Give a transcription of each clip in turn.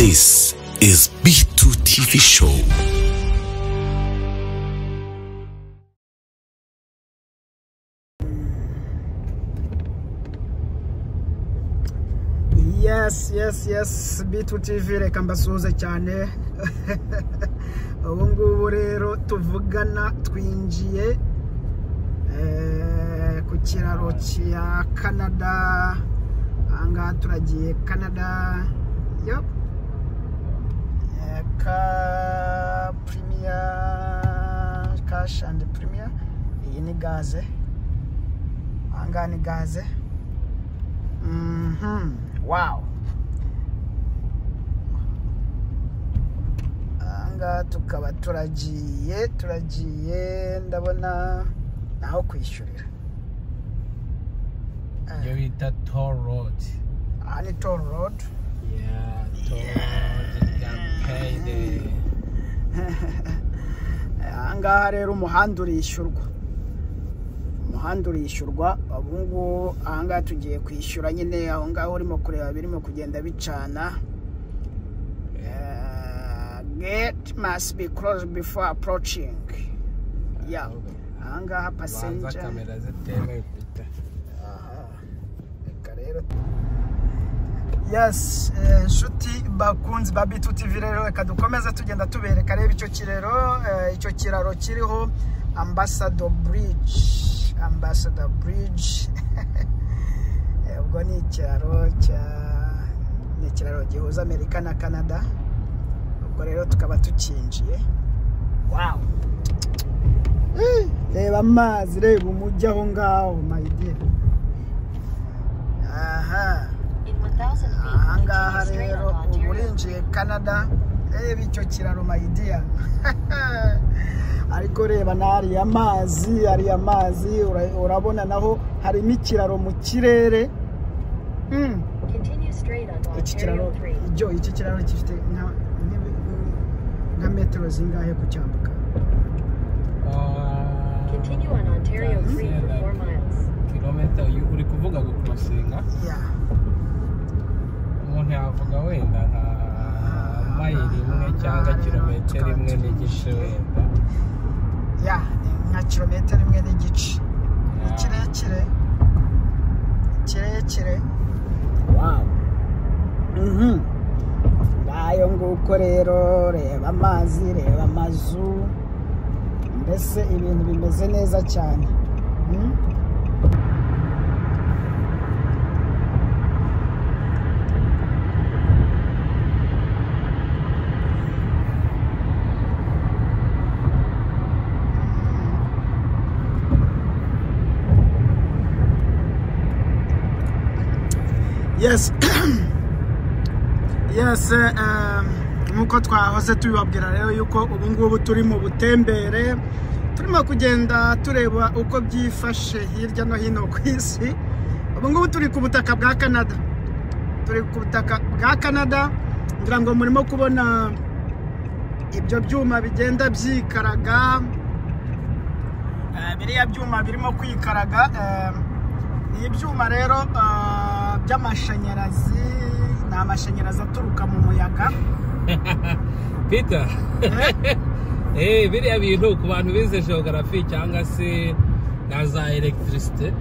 This is B2 TV Show. Yes, B2 TV reka mbasuhuze cyane. Ubu ngubu rero tuvugana twinjiye ku kiraro cya Canada. Anga turagiye Canada. Yep. Cash and Premier. Iyi ni gaze. Anga ni gaze. Wow. Anga tukaba turagiye ndabona naho kwishyurira. You hit a toll road. Ani toll road? Yeah, toll road. You can pay the... Anga rero umuhanda urishyurwa. Abungu anga tugiye kwishyura nyine aho ngaho urimo kureba birimo kugenda bicana. Gate must be closed before approaching. Yeah. Anga passenger. Kamera zitemewe kwita. Yes, shuti bakunzi ba B2 TV rero reka dukomeze tugenda tubereka reba icyo kiraro kiriho Ambassador Bridge. Ubwo ni ikiraro gihuza Amerika na Canada. Ubwo rero tukaba tukinjiye. Wow. Reba amazi, reba umujyi aho ngaho my dear. Aha. Ahangaha rero uburinjiye Canada. Reba icyo kiraro my dear. Ariko reba nari amazi urabona naho harimo ikiraro mu kirere. Iki kiraro gifite nka metero zingahe ku cyambuka? Continue on Ontario 3 for 4 miles. Kilometer uri kuvuga go crossinga? Yeah. Umuntu yavuga wenda nka mayiri imwe cyangwa kilometero imwe n'igice wenda. Yeah, nka kilometero imwe n'igice. Kirekire. Wow. Ngayo nguko rero reba amazi, reba amazu. Mbese ibintu bimeze neza cyane. Yes, nkuko twahoze tubibabwira rero yuko ubu ngubu turi mu butembere, turimo kugenda tureba uko byifashe hirya no hino ku isi. Ubu ngubu turi ku butaka bwa Canada. Ngira ngo murimo kubona ibyo byuma bigenda byikaraga. Biriya byuma birimo kwikaraga ni ibyuma rero by'amashanyarazi. Ni amashanyarazi aturuka mu muyaga. Peter. Biriya bintu ku bantu bize geography cyangwa se na za electricity.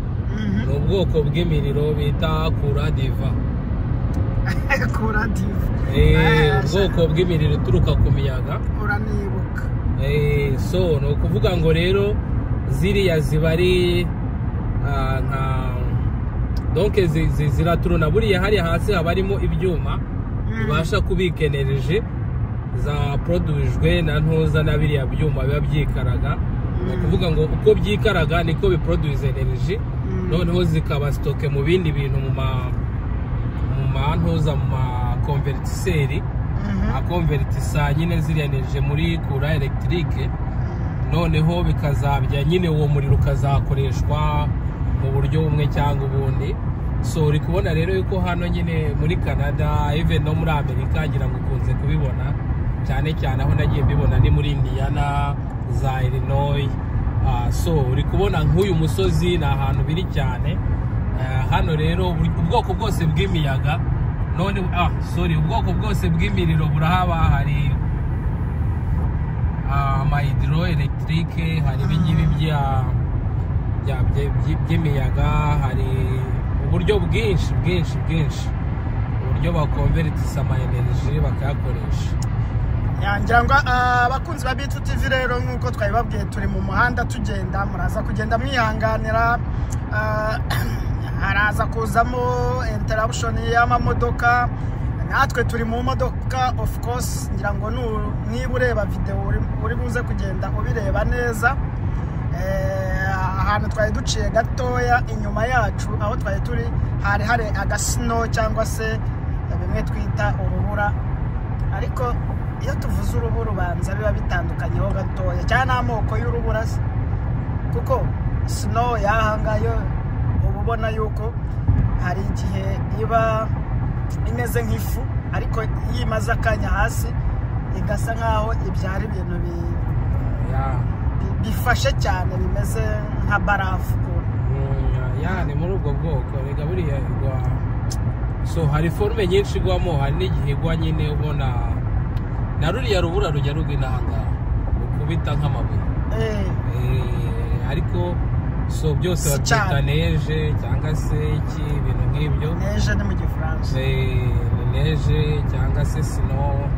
Ni ubwoko bw'imiriro bita kuradiva. Ubwoko bw'imiriro ituruka ku miyaga. Uranibuka. So no kuvuga ngo rero ziriya zibari nka donc ziraturuna buriya hari hasi habarimo ibyuma bibasha kubika energy za produjwe na ntuza na biriya byuma biba byikaraga. Kuvuga ngo uko byikaraga niko biproduce energy, noneho zikaba stoke mu bindi bintu mu ntuza mu convertiseri akonvertisa nyine ziriya energy muri kura electrique, noneho bikazabya nyine uwo muriro ukazakoreshwa mu buryo bumwe cyangwa ubundi. So uri kubona rero yuko hano nyine muri Canada, even no muri Amerika ngira ngo ukunze kubibona cyane aho nagiye mbibona ni muri Indiana, za Illinois. So uri kubona nk'uyu musozi ni ahantu biri cyane. Hano rero ubwoko bwose bw'imiyaga none sorry ubwoko bwose bw'imiriro burahaba hari ama hydroelectric hari ibingibi by'imiyaga hari uburyo bwinshi uburyo bakonvertisa ama energy bakayakoresha. ngira ngo abakunzi ba Bitu TV rero nk'uko twabibabwiye turi mu muhanda tugenda, muraza kugenda mwihanganira, haraza kuzamo interruption y'amamodoka, natwe turi mu modoka of course. Ngira ngo niba ureba video uri buze kugenda ubireba neza. Ahantu twari duciye gatoya inyuma yacu aho twari turi hari agasino cyangwa se bimwe twita urubura, ariko iyo tuvuze urubura ubanza biba bitandukanyeho gatoya cyane amoko y'urubura, kuko snow yahangayo uba ubona yuko hari igihe iba imeze nk'ifu, ariko yimaze akanya hasi igasa nkaho ibyara ibintu bifashe cyane bimeze nka barafu. Ni muri ubwo bwoko rega buriya igwa, so hari forme nyinshi igwamo, hari n'igihe igwa nyine ubona na ruriya rubura rujya rugwinanga ukubita nk'amabuye, ariko so byose babyita neige cyangwa se iki ibintu nk'ibyo. Neige ni mu Gifaransa, neige cyangwa se snow,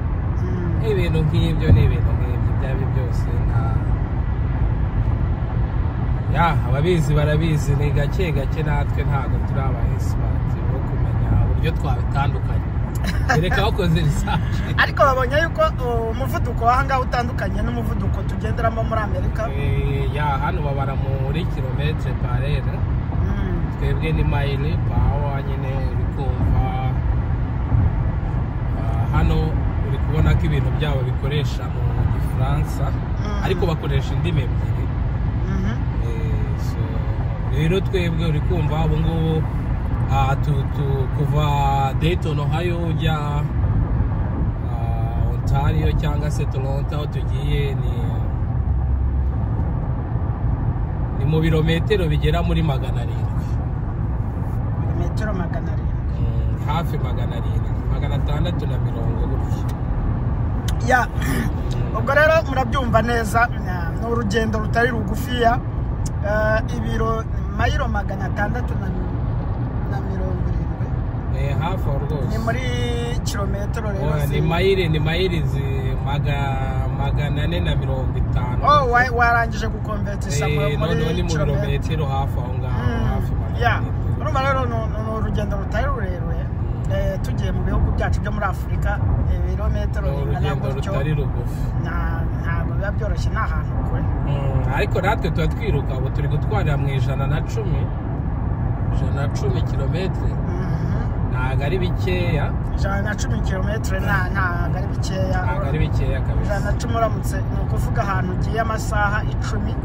ibintu nk'ibyo ni ibintu nk'ibyo byabyo byose ababizi barabizi, ni gake natwe ntabwo turi aba expert bo kumenya uburyo twabitandukanye, reka bakoze research. Ariko babonye yuko umuvuduko w'ahangaha utandukanye n'umuvuduko tugenderamo muri Amerika. Hano babara muri kilometre par heure, twebwe ni mile per hour nyine bikumva. Hano uri kubona ko ibintu byabo bikoresha mu Gifaransa, ariko bakoresha indimi ebyiri. Rero twebwe uri kumva ubu ngubu kuva Dayton Ohio ujya Ontario cyangwa se Toronto aho tugiye ni mu birometero bigera muri 700. Birometero 700, hafi 700, 600 gutya. Ubwo rero murabyumva neza, ni urugendo rutari rugufiya, ibiro mayiro 670. Hafi aho rwose ni muri kilometero rero. Ni mayiri 450. Warangije gukonvertisa muri kilometero hafi aho ngaho, hafi. Urumva rero ni urugendo rutari rurerure, tugiye mu bihugu byacu byo muri Afurika, ibirometero bingana gutyo ntabwo biba byoroshye, ni ahantu kure. Ariko natwe tuba twiruka, ubu turi gutwarira mu 110 kilometre, ntabwo ari bikeya. 110 kilometre ntabwo ari bikeya kabisa. 110 uramutse, ni ukuvuga ahantu ugiye amasaha 10,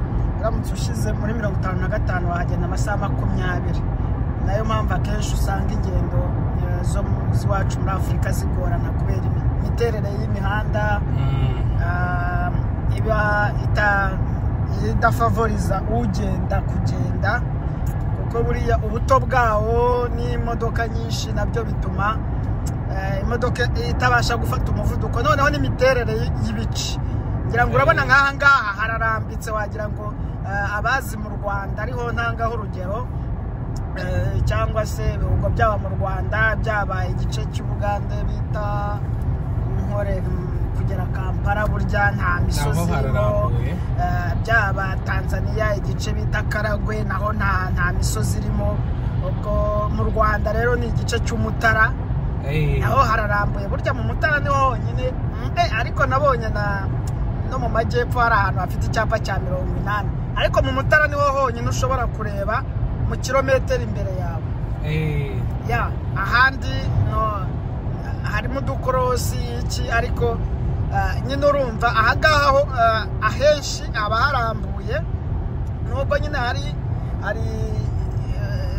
uramutse ushize muri 55 wahagenda amasaha 20. Nayo mpamvu akenshi usanga ingendo zo iwacu muri Afurika zigorana kubera imiterere y'imihanda iba idafavoriza ugenda kugenda, kuko buriya ubuto bwawo n'imodoka nyinshi nabyo bituma imodoka itabasha gufata umuvuduko. Noneho n'imiterere y'ibici, ngira ngo urabona nk'aha ngaha hararambitse, wagira ngo abazi mu Rwanda ariho ntangaho urugero, cyangwa se ibihugu byaba mu Rwanda, byaba igice cy'Ubugande bita Nkore kugera Kampala, burya nta misozi irimo, byaba Tanzania igice bita Karagwe naho nta misozi irimo. Ubwo mu Rwanda rero ni igice cy'Umutara, naho hararambuye, burya mu Mutara niho honyine. Ariko nabonye no mu majyepfo hari ahantu hafite icyapa cya 80, ariko mu Mutara niho honyine ushobora kureba mu kilometero imbere yawe. Ahandi harimo udukorosi iki, ariko nyine urumva ahangaho ahenshi aba harambuye, nubwo nyine hari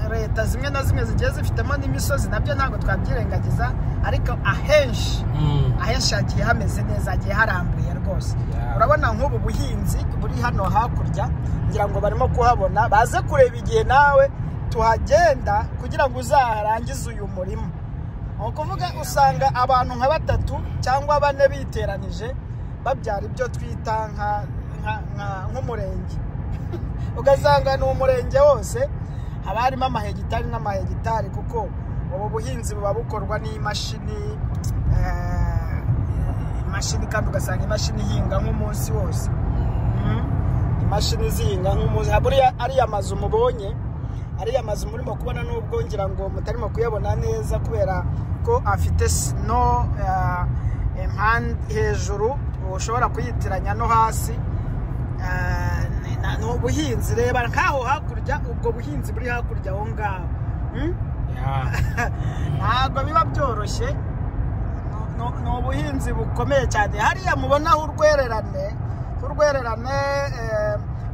leta zimwe na zimwe zigiye zifitemo n'imisozi, nabyo ntabwo twabyirengagiza, ariko ahenshi hagiye hameze neza, hagiye harambuye rwose. Urabona nk'ubu buhinzi buri hano hakurya, ngira ngo barimo kuhabona, baze kureba igihe nawe tuhagenda kugira ngo uzarangize uyu murimo. ukuvuga usanga abantu nka 3 cyangwa 4 biteranije babyara ibyo twita nk'umurenge ugasanga ni umurenge wose haba harimo amahegitari n'amahegitari kuko ubu buhinzi buba bukorwa n'imashini kandi ugasanga imashini ihinga nk'umunsi wose imashini zihinga nk'umunsi buriya ariya mazu mubonye ariya mazu murimo kubona n'ubwo ngira ngo mutarimo kuyabona neza kubera ko afite snow hejuru ushobora kuyitiranya no hasi ni ubuhinzi reba nkaho hakurya ubwo buhinzi buri hakurya aho ngaho ntabwo biba byoroshye ni ubuhinzi bukomeye cyane hariya mubonaho urwererane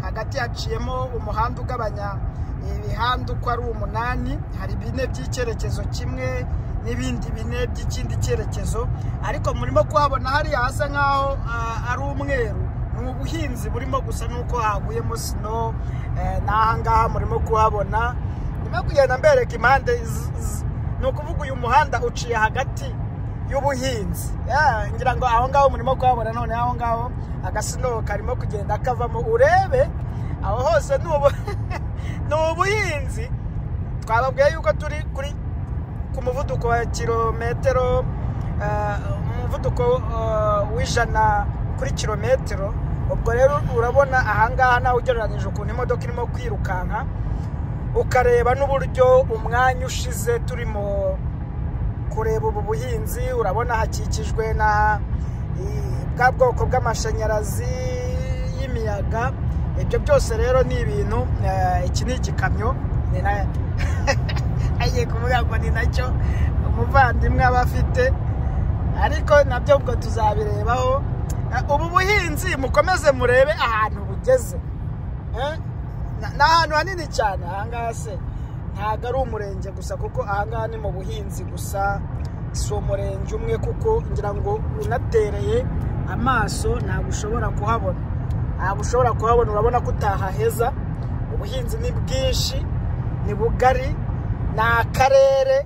hagati haciyemo umuhanda ugabanya ibihanda uko ari 8 hari 4 by'icyerekezo kimwe n'ibindi 4 by'ikindi cyerekezo ariko murimo kuhabona hariya hasa nkaho ari umweru ni ubuhinzi burimo gusa nuko haguyemo snow n'aha ngaha murimo kuhabona ndimo kugenda mbereka impande ni ukuvuga uyu muhanda uciye hagati y'ubuhinzi ngira ngo aho ngaho murimo kuhabona none aho ngaho agasino karimo kugenda kavamo urebe aho hose ni ubuhinzi twababwiye yuko turi ku muvuduko wa kilometero umuvuduko w'ijana kuri kilometero ubwo rero urabona aha ngaha nawe ugereranije ukuntu imodoka irimo kwirukanka ukareba n'uburyo umwanya ushize turimo kureba ubu buhinzi urabona hakikijwe na bwa bwoko bw'amashanyarazi y'imiyaga ibyo byose rero ni ibintu iki ni igikamyo agiye kuvuga ngo ni nacyo umuvandimwe aba afite ariko nabyo ubwo tuzabirebaho ubu buhinzi mukomeze murebe ahantu bugeze ni ahantu hanini cyane ahangaha se ntabwo ari umurenge gusa kuko ahangaha ni mu buhinzi gusa si umurenge umwe kuko ngira ngo unatereye amaso ntabwo ushobora kuhabona urabona ko utahaheza ubuhinzi ni bwinshi ni bugari ni akarere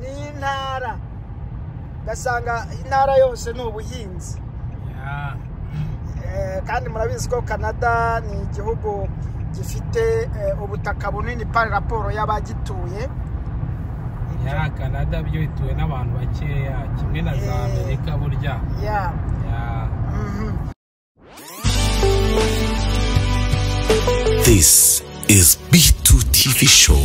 ni intara ugasanga intara yose ni ubuhinzi kandi murabizi ko Canada ni igihugu gifite ubutaka bunini par raporo y'abagituye Canada byo ituwe n'abantu bakeya kimwe na za Amerika burya This is B2 TV show.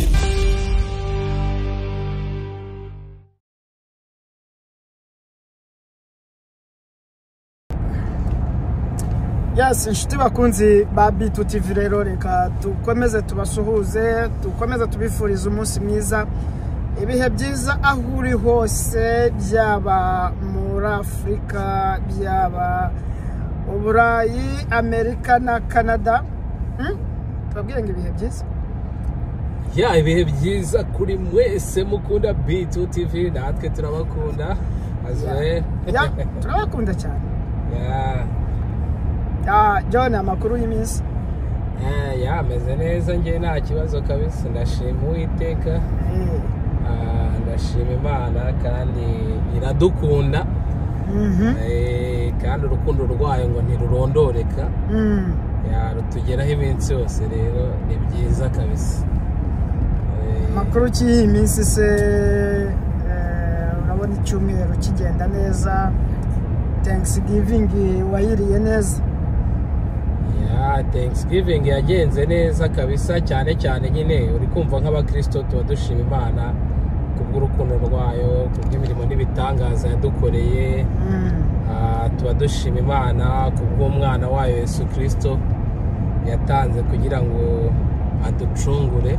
Yes, inshuti bakunzi ba B2 TV rero reka tukomeze tubasuhuze tukomeze tubifuriza umunsi mwiza ibihe byiza aho uri hose byaba muri Afrika byaba Uburayi Amerika na Canada twabwiye ngo ibihe byiza ibihe byiza kuri mwese mukunda B2 TV natwe turabakunda turabakunda cyane John amakuru y'iminsi ameze neza nge nta kibazo kabisa ndashima Uwiteka ndashima Imana kandi iradukunda kandi urukundo rwayo ngo ntirurondoreka rutugeraho iminsi yose rero ni byiza kabisa amakuru cy'iyi minsi se urabona icyumweru kigenda neza Thanksgiving wayiriye neza Thanksgiving yagenze neza kabisa cyane cyane nyine uri kumva nk'abakristo tuba dushima Imana kubw'urukundo rwayo kubw'imirimo n'ibitangaza yadukoreye tuba dushima Imana kubw'umwana wayo Yesu Kristo yatanze kugira ngo aducungure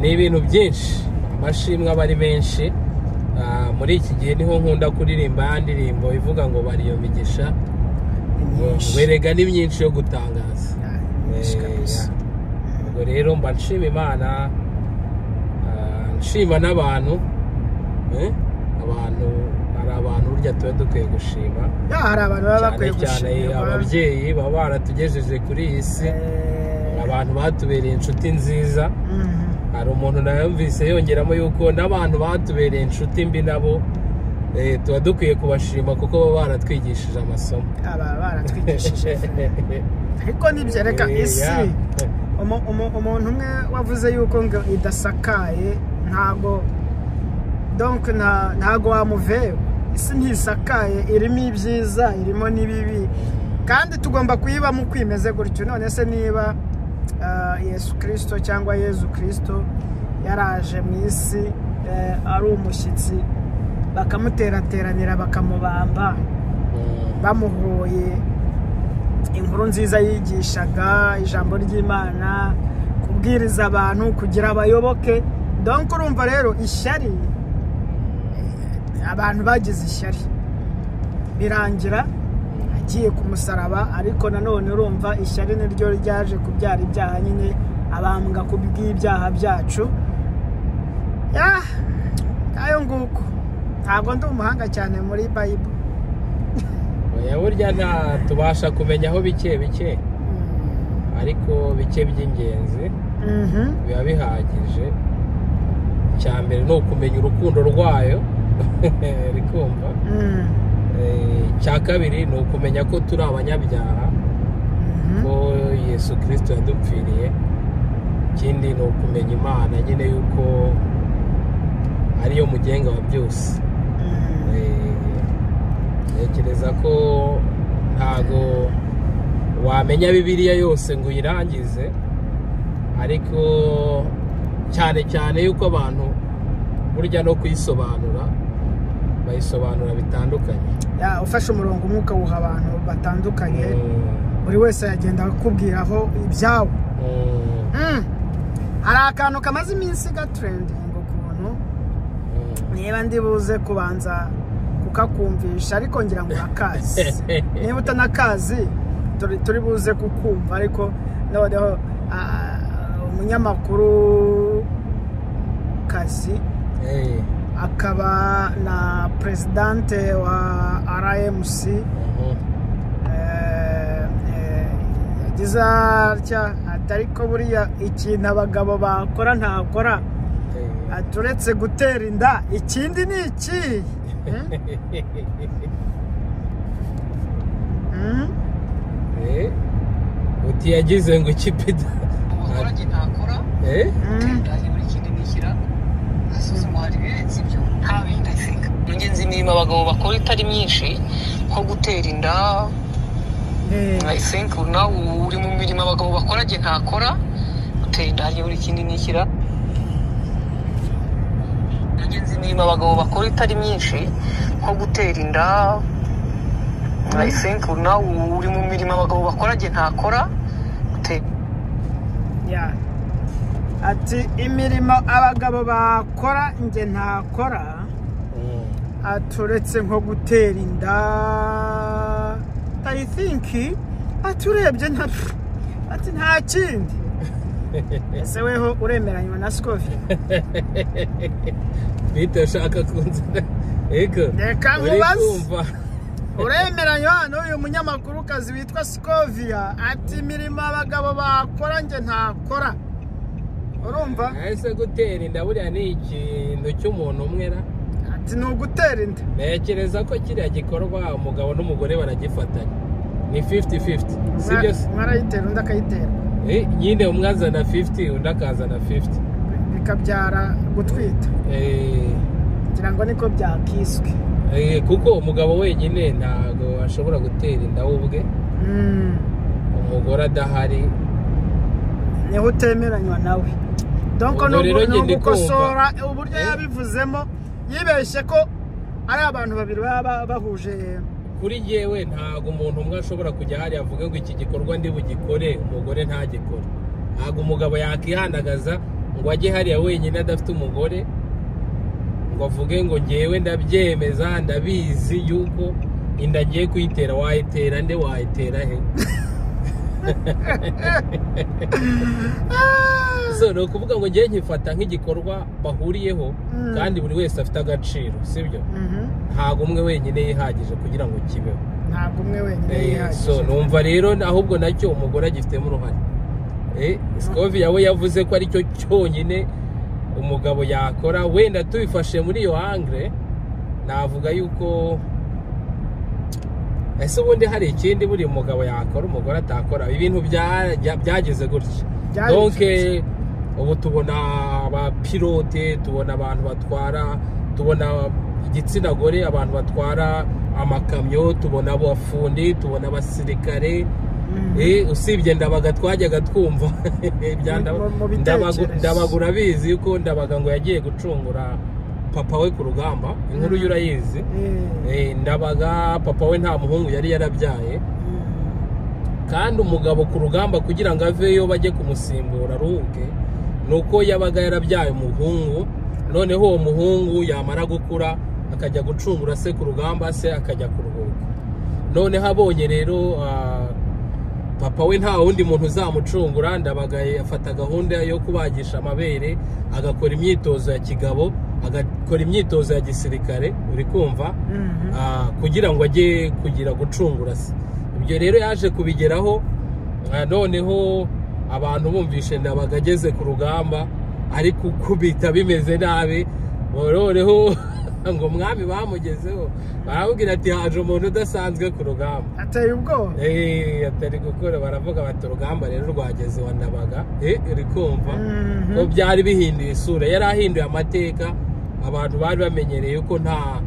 ni ibintu byinshi amashimwe aba ari menshi muri iki gihe niho nkunda kuririmba ya ndirimbo ivuga ngo bariyo migisha werega ni myinshi yo gutangaza ubwo rero mba nshima Imana nshima n'abantu hari abantu burya tuba dukwiye gushima hari abantu baba bakwiye gushima ababyeyi baba baratugejeje kuri iyi si abantu batubereye inshuti nziza hari umuntu nayumvise yongeramo yuko n'abantu batubereye inshuti mbi nabo tuba dukwiye kubashima kuko baba baratwigishije amasomo. Baratwigishije ariko nibyo reka isi umuntu umwe wavuze yuko ngo idasakaye ntago donc ntago wamuveye. Isi ntisakaye, irimo ibyiza irimo n'ibibi kandi tugomba kuyibamo kwimeze gutyo. None se niba Yesu Kristo cyangwa Yezu Kristo yaraje mu isi ari umushyitsi bakamuterateranira bakamubamba bamuhoye inkuru nziza yigishaga ijambo ry'Imana kubwiriza abantu kugira abayoboke. Donc urumva rero ishyari abantu bagize ishyari birangira agiye ku musaraba ariko nanone urumva ishyari niryo ryaje kubyara ibyaha nyine abambwa kubw'ibyaha byacu. Ayo nguko ntabwo ndi umuhanga cyane muri Bible. Burya nta tubasha kumenya aho bike ariko bike by'ingenzi biba bihagije. Icya mbere ni ukumenya urukundo rwayo rikumva. Icya kabiri ni ukumenya ko turi abanyabyaha ko Yesu Kristo yadupfiriye. Ikindi ni ukumenya Imana nyine yuko ariyo mugenga wa byose. Ntekereza ko ntago wamenya Bibiliya yose ngo uyirangize ariko cyane yuko abantu burya no kuyisobanura bayisobanura bitandukanye. Ufashe umurongo umwuka wuha abantu batandukanye buri wese yagenda akubwiraho ibyawo. Hari akantu kamaze iminsi gatrending ukuntu niba ndibuze kubanza kukakumvisha ariko ngira ngo urakazi. Niba utanakazi turi buze kukumva ariko noneho umunyamakuru kazi akaba na presidente wa RMC yagize atya atariko buriya ikintu abagabo bakora ntakora aturetse gutera inda ikindi ni iki. Uti yagize ngo ikipida umukorage ntakora ndaje buri kindi nishyira asuzuma hari birenze ibyo nta bindi afika. Ingenzi imirimo abagabo bakora itari myinshi nko gutera inda. I think now uri mu mirimo abagabo bakora je ntakora gutera inda hari buri kindi nishyira. Ingenzi imirimo abagabo bakora itari myinshi nko gutera inda. I think now uri mu mirimo abagabo bakora je ntakora ati imirimo abagabo bakora nge ntakora aturetse nko gutera inda. I think aturebye ati nta kindi. Ese weho uremeranywa na Scovia? Bitashaka kunzira reka nkubaze uremeranywa n'uyu munyamakuru kazi witwa Scovia ati imirimo abagabo bakora nge ntakora. Urumva ese gutera inda buriya ni ikintu cy'umuntu umwera ati ni ugutera inda. Ntekereza ko kiriya gikorwa umugabo n'umugore baragifatanya ni 50-50 sibyo se? Marayitera undi akayitera nyine umwe azana 50 undi akazana 50 bikabyara gutwita. Ngira ngo niko byakiswe kuko umugabo wenyine ntago ashobora gutera inda ubwe umugore adahari niho utemeranywa nawe. Donc no gukosora uburyo yabivuzemo yibeshye ko ari abantu babiri baba bahuje. Kuri jewe ntago umuntu umwe ashobora kujya hari avuga ngo iki gikorwa ndi bugikore umugore ntagikore. Ntago umugabo yakihandagaza ngo ajye hariya wenyine adafite umugore ngo avuge ngo ngewe ndabyemeza ndabizi yuko inda ngiye kuyitera. Wayitera nde? Wayitera he? So no kuvuga ngo ngiye nkifata nk'igikorwa bahuriyeho kandi buri wese afite agaciro sibyo? Ntago umwe wenyine yihagije kugira ngo kibeho. Ntago umwe wenyine yihagije. So numva rero ahubwo nacyo umugore agifitemo uruhare. Scovia we yavuze ko aricyo cyonyine umugabo yakora. Wenda tubifashe muri iyo angle navuga yuko ese ubundi hari ikindi buri umugabo yakora umugore atakora. Ibintu byageze gutya. Donc ubu tubona abapilote, tubona abantu batwara, tubona igitsina gore, abantu batwara amakamyo, tubona abafundi, tubona abasirikare. Usibye Ndabaga twajyaga twumva Ndabagura bizi yuko Ndabaga ngo yagiye gucungura papa we ku rugamba. Inkuru y'urayizi. Ndabaga papa we nta muhungu yari yarabyaye, kandi umugabo ku rugamba kugira ngo aveyo bajye kumusimbura aruhuke nuko yabaga yarabyaye umuhungu. Noneho uwo muhungu yamara gukura akajya gucungura se ku rugamba, se akajya kuruhuka. Noneho abonye rero papa we nta wundi muntu uzamucungura, Ndabaga afata gahunda yo kubagisha amabere, agakora imyitozo ya kigabo, agakora imyitozo ya gisirikare, uri kumva, kugira ngo ajye kugira gucungura se. Ibyo rero yaje kubigeraho. Noneho abantu bumvishe Ndabaga ageze ku rugamba ariko kubita bimeze nabi. Noneho ngo mwami bamugezeho baramubwira ati haje umuntu udasanzwe ku rugamba, ateye ubwoba. Atari gukora, baravuga bati urugamba rero rwageze wa Ndabaga. Uri kumva ko byari bihinduye isura, yari ahinduye amateka. Abantu bari bamenyereye ko nta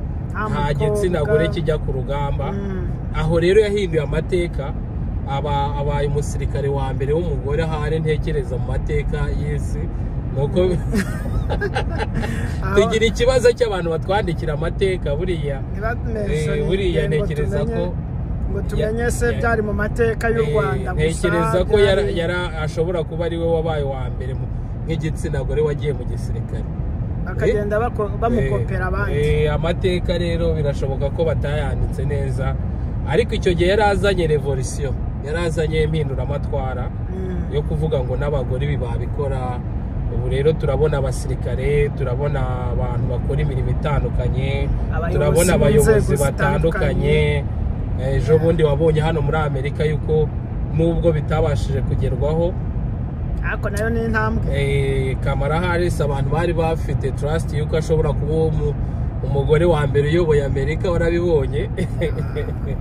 gitsina gore kijya ku rugamba. Aho rero yahinduye amateka, abaye umusirikare wa mbere w'umugore ahari ntekereza mu mateka y'isi. Nuko tugira ikibazo cy'abantu batwandikira amateka buriya ntekereza ko ngo tumenye se byari mu mateka y'u Rwanda. Ntekereza ko ashobora kuba ari we wabaye wa mbere nk'igitsina gore wagiye mu gisirikare, bakagenda bamukopera abandi. Amateka rero birashoboka ko batayanditse neza, ariko icyo gihe yari azanye revolution, yari azanye impinduramatwara yo kuvuga ngo n'abagore ibi babikora. Ubu rero turabona abasirikare, turabona abantu bakora imirimo itandukanye, turabona abayobozi batandukanye. Ejo bundi wabonye hano muri Amerika yuko nubwo bitabashije kugerwaho, ariko nayo ni intambwe. Kamala Harris abantu bari bafite trust yuko ashobora kuba umugore wa mbere uyoboye Amerika, warabibonye.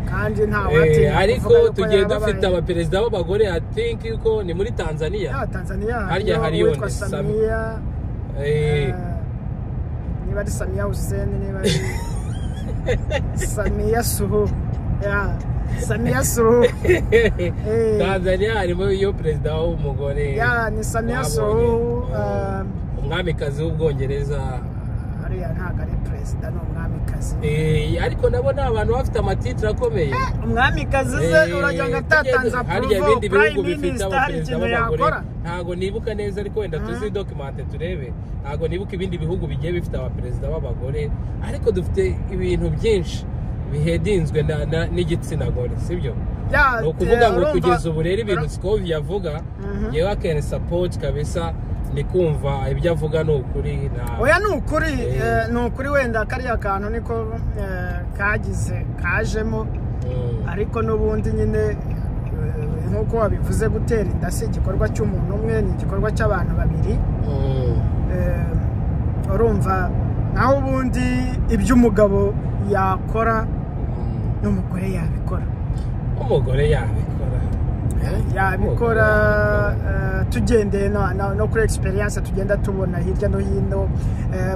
Kandi nta watinya. Ariko tugiye dufite abaperezida b'abagore, I think yuko ni muri Tanzania. Harya hariyo Samia. Niba ari Samia Hussein, niba ari Samia Suluhu. Samia Suluhu. Tanzania harimo iyo perezida w'umugore. Ni Samia Suluhu, umwamikazi w'Ubwongereza. Ntabwo ari perezida, ni umwamikazi. Ariko nabona abantu bafite amatitire akomeye. Umwamikazi ze uragira ngo atatanze approval, prime minister hari ikintu yakora. Ntabwo nibuka neza, ariko wenda tuzi documente turebe. Ntabwo nibuka ibindi bihugu bigiye bifite abaperezida b'abagore, ariko dufite ibintu byinshi bihedinzwe n'igitsina gore, sibyo? Ni ukuvuga ngo kugeza ubu rero ibintu Scovia yavuga yewe akene support kabisa. Ni kumva ibyo avuga ni ukuri. Oya ni ukuri wenda kariya kantu niko kajemo, ariko n'ubundi nyine nk'uko wabivuze gutera inda si igikorwa cy'umuntu umwe, ni igikorwa cy'abantu babiri. Urumva naho ubundi ibyo umugabo yakora n'umugore yabikora. Umugore yabikora tugendeye no kuri experience tugenda tubona hirya no hino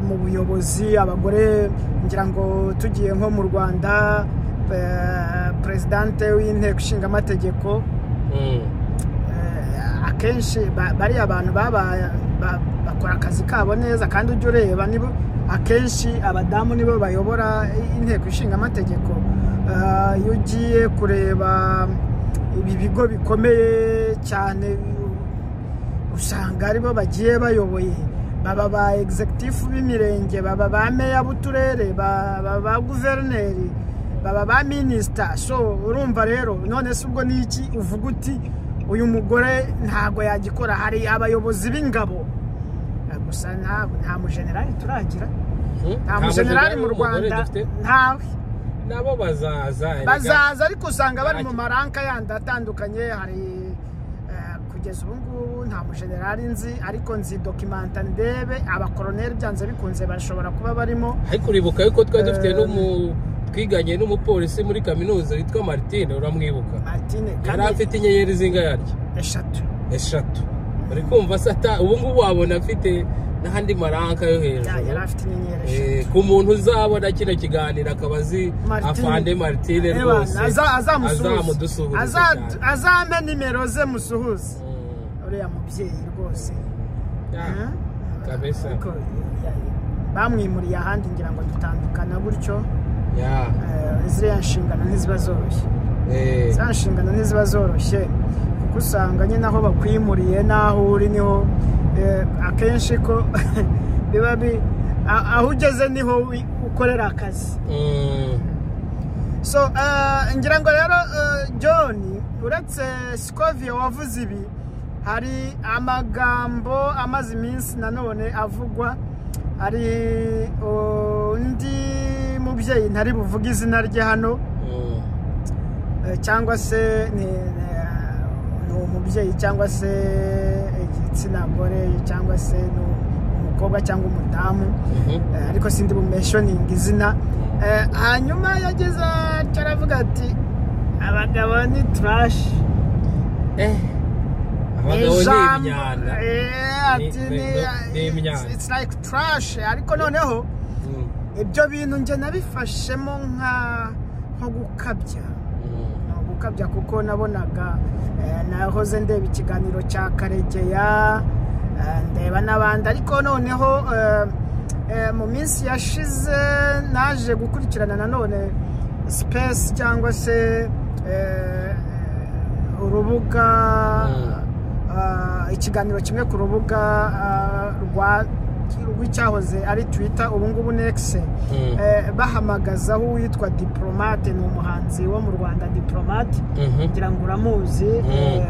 mu buyobozi. Abagore ngira ngo tugiye nko mu Rwanda, presidente w'inteko ishinga amategeko, akenshi bari abantu bakora akazi kabo neza, kandi ujye ureba nibo akenshi abadamu nibo bayobora inteko ishinga amategeko. Iyo ugiye kureba ibi bigo bikomeye cyane usanga aribo bagiye bayoboye, baba ba executive b'imirenge, baba ba meya b'uturere, baba ba guverineri, baba ba minister. So urumva rero none se ubwo niki uvuga uti uyu mugore ntago yagikora? Hari abayobozi b'ingabo gusa, nta mujenerali turagira, nta mujenerali mu Rwanda, ntawe. Nabo bazaza ariko usanga bari mu maranka yandi atandukanye. Hari kugeza ubu ngubu nta mujenerali nzi ariko nzi documenta ndebe abakoloneli byanze bikunze bashobora kuba barimo. Ariko uribuka yuko twari dufite twiganye n'umupolisi muri kaminuza witwa Martine, uramwibuka? Martine yari afite inyenyeri zingayarya 3 uri kumva sata ubu ngubu wabona afite n'ahandi maranka yo hejuru. Yari afite inyenyeri 3 ku muntu uzabona kino kiganiro akabazi afande Martine rwose azamudusuhuza azame nimero ze musuhuze uriya mubyeyi rwose kabisa. Bamwimuriye ahandi ngira ngo dutandukana gutyo. Ziriya nshingano ntiziba zoroshye. Za nshingano ntiziba zoroshye kuko usanga nyine aho bakwimuriye n'aho uri niho akenshi ko biba aho ugeze niho ukorera akazi. So ngira ngo rero John uretse Scovia wavuze ibi hari amagambo amaze iminsi nanone avugwa. Hari undi mubyeyi ntari buvuga izina rye hano cyangwa se ni umubyeyi cyangwa se igitsina gore cyangwa se umukobwa cyangwa umudamu ariko sindi bumeshoning izina. Hanyuma yageze cyaravuga ati abagabo ni trash. It's like trash. Ariko noneho ibyo bintu nje nabifashemo nko gukabya kuko nabonaga nahoze ndeba ikiganiro cya Karegeya ndeba n'abandi ariko noneho mu minsi yashize naje gukurikirana nanone space cyangwa se urubuga ikiganiro kimwe ku rubuga rw'icyahoze ari Twitter ubu ngubu Next bahamagazaho uwitwa Diplomate, ni umuhanzi wo mu Rwanda Diplomate kugira ngo uramuzi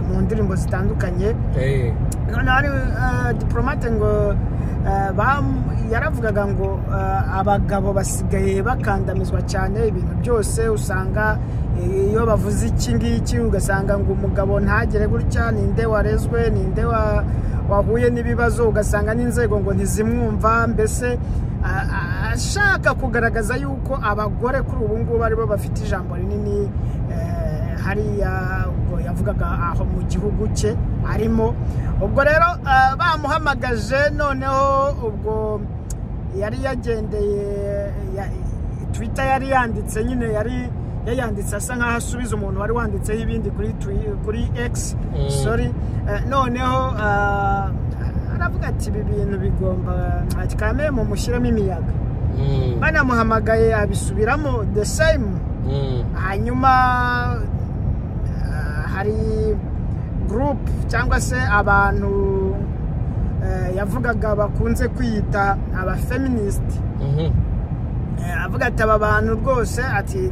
mu ndirimbo zitandukanye. None Diplomate ngo yaravugaga ngo abagabo basigaye bakandamizwa cyane ibintu byose. Usanga iyo bavuze iki ngiki ugasanga ngo umugabo ntagere gutya, ninde warezwe, ninde wahuye n'ibibazo, ugasanga n'inzego ngo ntizimwumva. Mbese ashaka kugaragaza yuko abagore kuri ubu ngubu aribo bafite ijambo rinini hariya ubwo yavugaga aho mu gihugu cye arimo. Ubwo rero bamuhamagaje noneho ubwo yari yagendeye Twitter yari yanditse nyine yari yayanditse asa nkaho asubiza umuntu wari wanditseho ibindi kuri X noneho aravuga ati ibi bintu bigomba kame mu mushyiramo imiyaga. Banamuhamagaye abisubiramo the same. Hanyuma hari group cyangwa se abantu yavugaga bakunze kwiyita aba feminist. Avuga ati aba bantu rwose ati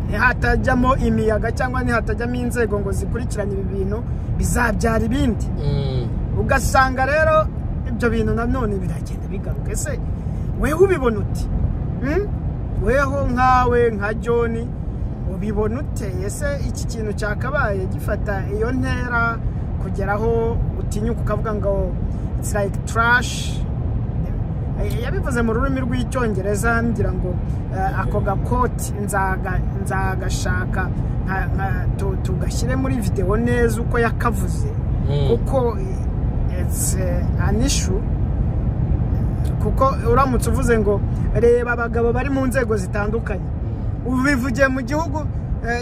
ntihatajyamo imiyaga cyangwa ntihatajyamo inzego ngo zikurikirane ibi bintu bizabyara ibindi. Ugasanga rero ibyo bintu nanone biragenda bigaruka. Ese wewe ubibona uti? Weho nkawe nka John ubibona ute? Ese iki kintu cyakabaye gifata iyo ntera kugeraho utinyuka ukavuga ngo it's like trash? Yabivuze mu rurimi rw'icyongereza ngira ngo ako gakoti nzagashaka tugashyire muri video neza uko yakavuze kuko it's an issue. Kuko uramutse uvuze ngo reba abagabo bari mu nzego zitandukanye, ubivugiye mu gihugu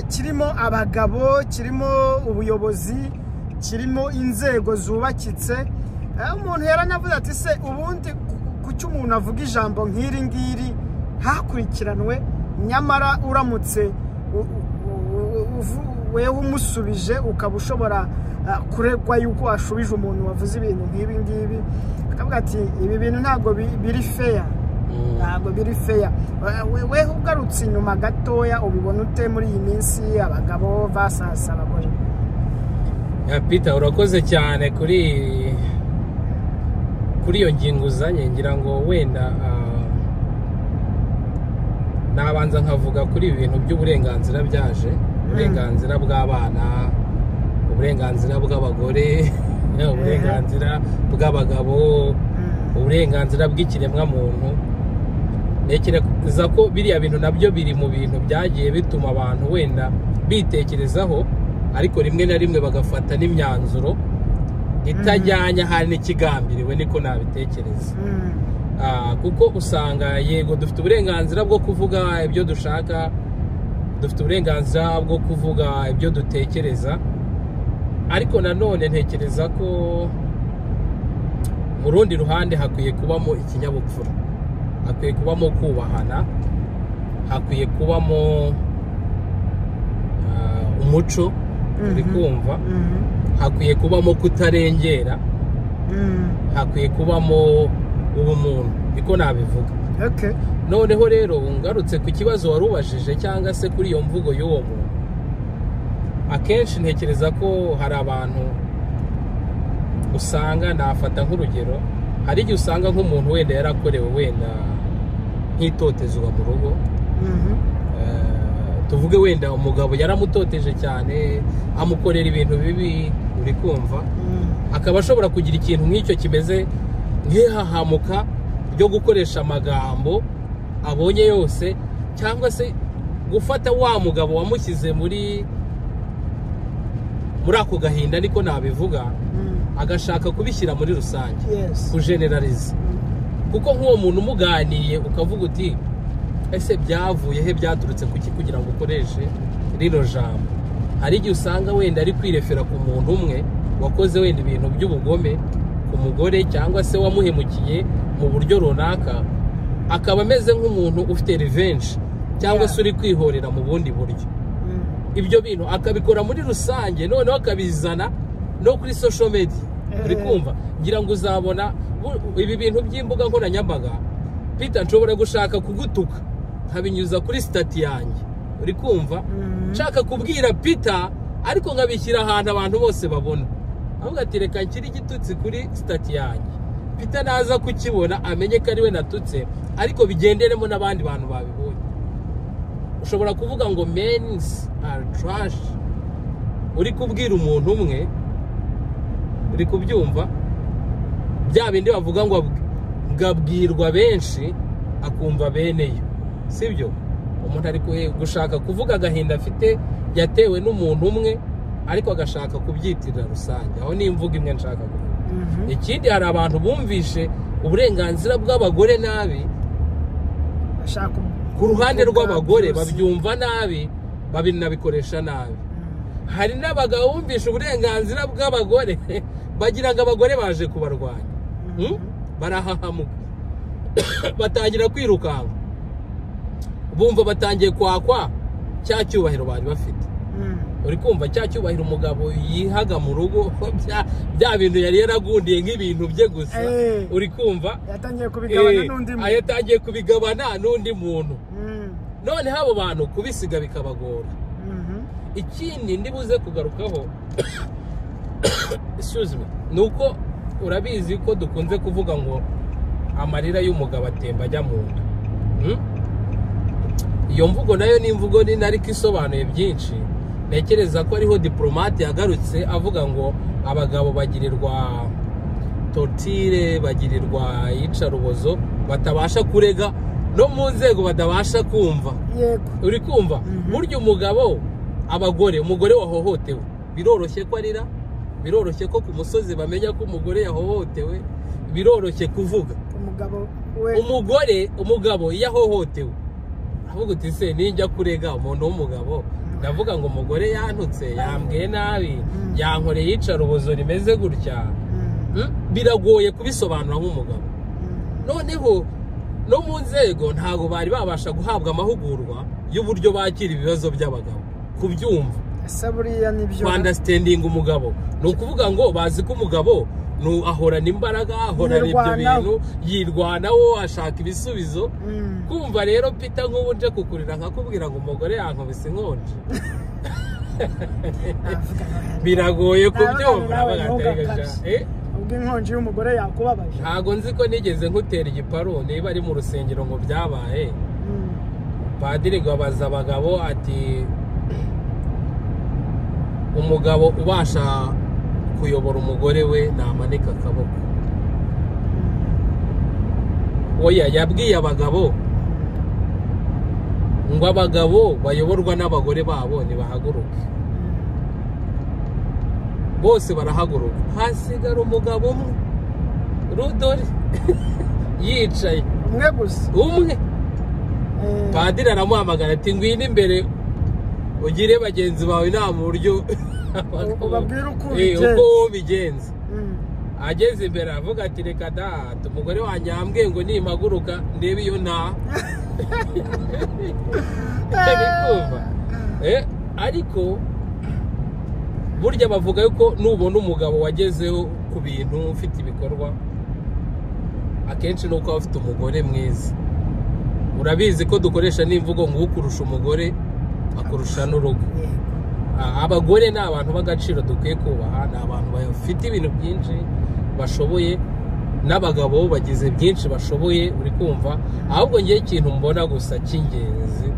kirimo abagabo, kirimo ubuyobozi, kirimo inzego zubakitse, umuntu yaranavuze ati se ubundi kuki umuntu avuga ijambo nk'iri ngiri hakurikiranwe, nyamara uramutse wewe umusubije ukaba ushobora kuregwa yuko ashubije umuntu wavuze ibintu nk'ibi ngibi. Akavuga ati ibi bintu ntabwo biri fair, ntabwo biri fair. Wewe ugarutse inyuma gatoya ubibona ute muri iyi minsi abagabo versus abagore? Peter urakoze cyane kuri iyo ngingo uzanye. Ngira ngo wenda nabanza nkavuga kuri ibi bintu by'uburenganzira byaje, uburenganzira bw'abana, uburenganzira bw'abagore uburenganzira bw'abagabo, uburenganzira bw'ikiremwa muntu. Ntekereza ko biriya bintu nabyo biri mu bintu byagiye bituma abantu wenda bitekerezaho, ariko rimwe na rimwe bagafata n'imyanzuro itajyanye hari n'ikigambiriwe, niko nabitekereza. Kuko usanga yego dufite uburenganzira bwo kuvuga ibyo dushaka, dufite uburenganzira bwo kuvuga ibyo dutekereza, ariko nanone ntekereza ko mu rundi ruhande hakwiye kubamo ikinyabupfura, hakwiye kubamo kubahana, hakwiye kubamo umuco, uri kumva, hakwiye kubamo kutarengera, hakwiye kubamo ubumuntu, niko nabivuga. Noneho rero ngarutse ku kibazo wari ubajije cyangwa se kuri iyo mvugo y'uwo muntu, akenshi ntekereza ko hari abantu usanga, nafata nk'urugero, hari igihe usanga nk'umuntu wenda yarakorewe wenda nk'itotezwa mu rugo, tuvuge wenda umugabo yaramutoteje cyane, amukorera ibintu bibi, uri kumva, akaba ashobora kugira ikintu nk'icyo kimeze nk'ihahamuka ryo gukoresha amagambo abonye yose, cyangwa se gufata wa mugabo wamushyize muri ako gahinda, niko nabivuga, agashaka kubishyira muri rusange, kujeneraliza. Kuko nk'uwo muntu umuganiye ukavuga uti ese byavuye he, byaturutse kuki kugira ngo ukoreshe rino jambo. Hari igihe usanga wenda ari kwirefera ku muntu umwe wakoze wenda ibintu by'ubugome ku mugore, cyangwa se wamuhemukiye mu buryo runaka, akaba ameze nk'umuntu ufite revenge, cyangwa se uri kwihorera mu bundi buryo. Ibyo bintu akabikora muri rusange, noneho akabizana no kuri social media, uri kumva. Ngira ngo uzabona ibi bintu by'imbuga nkoranyambaga, Peter, nshobora gushaka kugutuka nkabinyuza kuri stati yanjye, uri kumva, nshaka kubwira Peter, ariko nkabishyira ahantu abantu bose babona, avuga ati reka nshyire igitutsi kuri stati yanjye, Peter naza kukibona amenye ko ari we natutse, ariko bigenderemo n'abandi bantu babibonye. Ushobora kuvuga ngo men are trash, uri kubwira umuntu umwe, uri kubyumva, bya bindi bavuga ngo bwabwirwa benshi akumva beneyo, sibyo? Umuntu ari gushaka kuvuga agahinda afite yatewe n'umuntu umwe, ariko agashaka kubyitirira rusange. Aho ni imvuga imwe nshaka kuvuga. Ikindi, hari abantu bumvishe uburenganzira bw'abagore nabi, ku ruhande rw'abagore babyumva nabi, babinabikoresha nabi. Hari n'abagabo bumvishe uburenganzira bw'abagore bagira ngo abagore baje kubarwanya, barahahamuka, batangira kwirukanka, bumva batangiye kwakwa cya cyubahiro bari bafite. Uri kumva, cya cyubahiro umugabo yihaga mu rugo, bya bintu yari yaragundiye nk'ibintu bye gusa, uri kumva, yatangiye kubigabana n'undi muntu. Noneho abo bantu kubisiga bikabagora. Ikindi ndibuze kugarukaho nuko urabizi ko dukunze kuvuga ngo amarira y'umugabo atemba ajya mu nda. Iyo mvugo nayo ni imvugo nini, ariko isobanuye byinshi. Ntekereza ko ariho diplomate yagarutse avuga ngo abagabo bagirirwa torture, bagirirwa iyicarubozo, batabasha kurega no mu nzego batabasha kumva. Uri kumva, burya umugabo, abagore, umugore wahohotewe biroroshye ko arira, biroroshye ko ku musozi bamenya ko umugore yahohotewe, biroroshye kuvuga. Umugabo yahohotewe avuga uti se ninjya kurega umuntu w'umugabo, ndavuga ngo umugore yantutse, yambwiye nabi, yankoreye iyicarubozo rimeze gutya, biragoye kubisobanura nk'umugabo. Noneho no mu nzego ntago bari babasha guhabwa amahugurwa y'uburyo bakira ibibazo by'abagabo, kubyumva, understanding umugabo. Ni ukuvuga ngo bazi ko umugabo ahorana imbaraga, ahorana ibyo bintu, yirwanaho, ashaka ibisubizo. Kumva rero Peter nk'ubu nje kukurira nkakubwira ngo umugore yankubise inkonji, biragoye kubyumva. ubwo inkonji y'umugore yakubabaje. Ntago nzi ko nigeze nkutera igiparu, niba ari mu rusengero ngo byabaye. Padiri ngo abaza abagabo ati umugabo ubasha kuyobora umugore we namanika akaboko. Oya yabwiye abagabo ngo abagabo bayoborwa n'abagore babo nibahaguruke. Bose barahaguruka, hasigara umugabo umwe Rudori yicaye umwe gusa, umwe. Padiri aramuhamagara ati ngwino imbere ugire bagenzi bawe nta mu buryo ubabwira uko bigenze. Ageze imbere avuga ati reka da umugore wanjye yambwiye ngo nimpaguruka ndebe iyo nta ariko burya bavuga yuko nubona umugabo wagezeho ku bintu ufite ibikorwa akenshi nuko aba afite umugore mwiza. Urabizi ko dukoresha n'imvugo ngo ukurusha umugore akurusha n'urugo. Abagore ni abantu b'agaciro dukwiye kubaha, ni abantu bafite ibintu byinshi bashoboye, n'abagabo bagize byinshi bashoboye, uri kumva. Ahubwo ngiye ikintu mbona gusa cy'ingenzi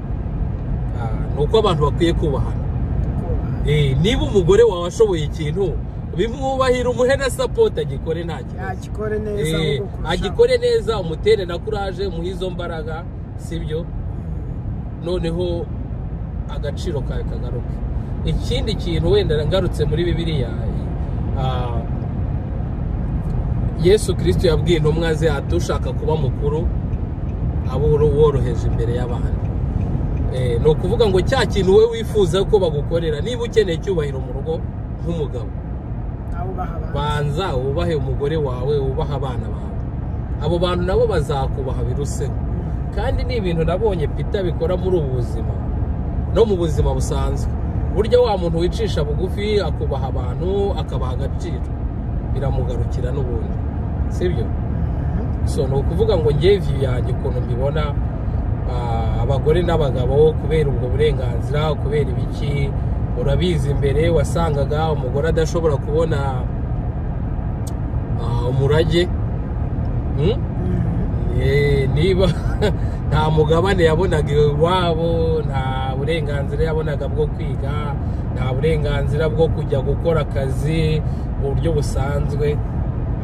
nuko abantu bakwiye kubahana. Niba umugore wawe ashoboye ikintu bimwubahira, umuhe na support, agikore nta kibazo, agikore neza, umutere na courage, umuhe izo mbaraga, sibyo? Noneho agaciro kawe kagaruke. Ikindi kintu wenda ngarutse muri Bibiliya, Yesu Kristo yabwiye intumwa ze ati ushaka kuba mukuru abo woroheje imbere y'abandi. No kuvuga ngo cya kintu we wifuza ko bagukorera, niba ukeneye cyubahiro mu rugo nk'umugabo, banza ubahe umugore wawe, ubaha abana bawe. Abo bantu nabo bazakubaha biruseho. Kandi ni ibintu nabonye Peter bikora muri ubu buzima no mu buzima busanzwe. Burya wa muntu wicisha bugufi akubaha abantu, akabaha agaciro, biramugarukira n'ubundi, sibyo? So no kuvuga ngo ngiye view yanjye ukuntu mbibona, abagore n'abagabo kubera ubwo burenganzira, kubera ibiki. Urabizi imbere wasangaga umugore adashobora kubona umurage, niba nta mugabane yabonaga iwabo, nta burenganzira yabonaga bwo kwiga, nta burenganzira bwo kujya gukora akazi mu buryo busanzwe.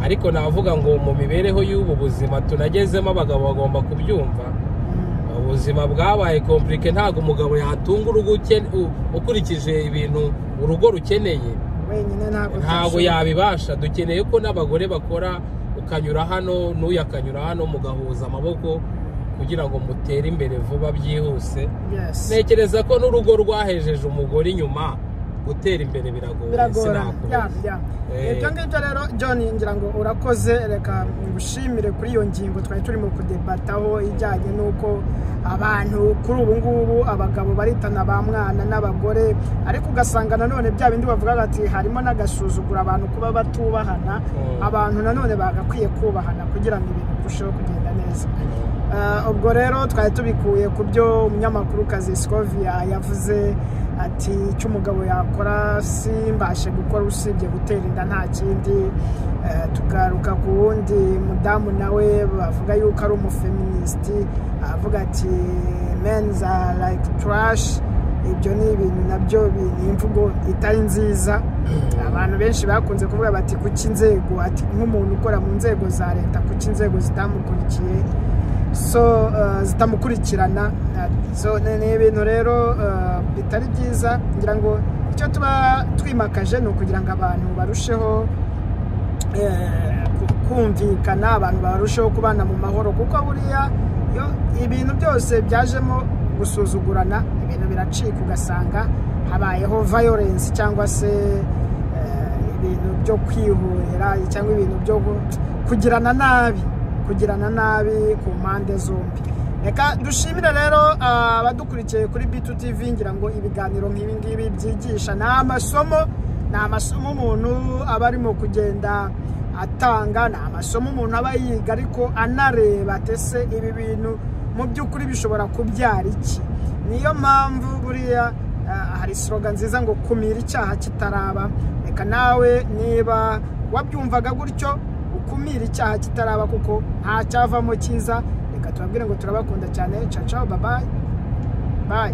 Ariko navuga ngo mu mibereho y'ubu buzima tunagezemo abagabo bagomba kubyumva. Ubuzima bwabaye komplike, ntago umugabo yatunga urugo ukurikije ibintu urugo rukeneye wenyine, ntago yabibasha. Dukeneye ko n'abagore bakora, ukanyura hano n'uyu akanyura hano, mugahuza amaboko kugira ngo mutere imbere vuba byihuse. Nekereza ko n'urugo rwahejeje umugore inyuma gutera imbere biragoye. Ibyo ngibyo rero John, ngira ngo urakoze. Reka ngushimire kuri iyo ngingo twari turimo kudebataho ijyanye n'uko abantu kuri ubu ngubu abagabo baritana ba mwana n'abagore, ariko ugasanga nanone bya bindi bavuga ati harimo n'agasuzugura abantu kuba batubahana. Abantu nanone bagakwiye kubahana kugira ngo ibintu birusheho kugenda neza. Ubwo rero twari tubikuye ku byo umunyamakuru kazi Scovia yavuze ati icyo umugabo yakora simbashe gukora usibye gutera inda nta kindi. Tugaruka ku wundi mudamu nawe bavuga yuko ari umufeministi, avuga ati men's are like trash. Ibyo ni ibintu nabyo ni imvugo itari nziza. Abantu benshi bakunze kuvuga bati kuki inzego, ati nk'umuntu ukora mu nzego za leta, kuki inzego zitamukurikiye, so zitamukurikirana. So ni ibintu rero bitari byiza. Ngira ngo icyo tuba twimakaje ni ukugira ngo abantu barusheho kumvikana, abantu barusheho kubana mu mahoro, kuko buriya iyo ibintu byose byajemo gusuzugurana, ibintu biracika, ugasanga habayeho violence cyangwa se ibintu byo kwihorera cyangwa ibintu byo kugirana nabi ku mpande zombi. Reka dushimire rero abadukurikiye kuri B2 TV. Ngira ngo ibiganiro nk'ibi ngibi byigisha n'amasomo umuntu aba arimo kugenda atanga, n'amasomo umuntu aba yiga ariko anareba tese ibi bintu mu by'ukuri bishobora kubyara iki. Niyo mpamvu buriya hari slogan nziza ngo kumira icyaha kitaraba. Reka nawe niba wabyumvaga gutyo ukumira icyaha kitaraba, kuko nta cyavamo cyiza. Reka tubabwire ngo turabakunda cyane. Ciao, bye bye.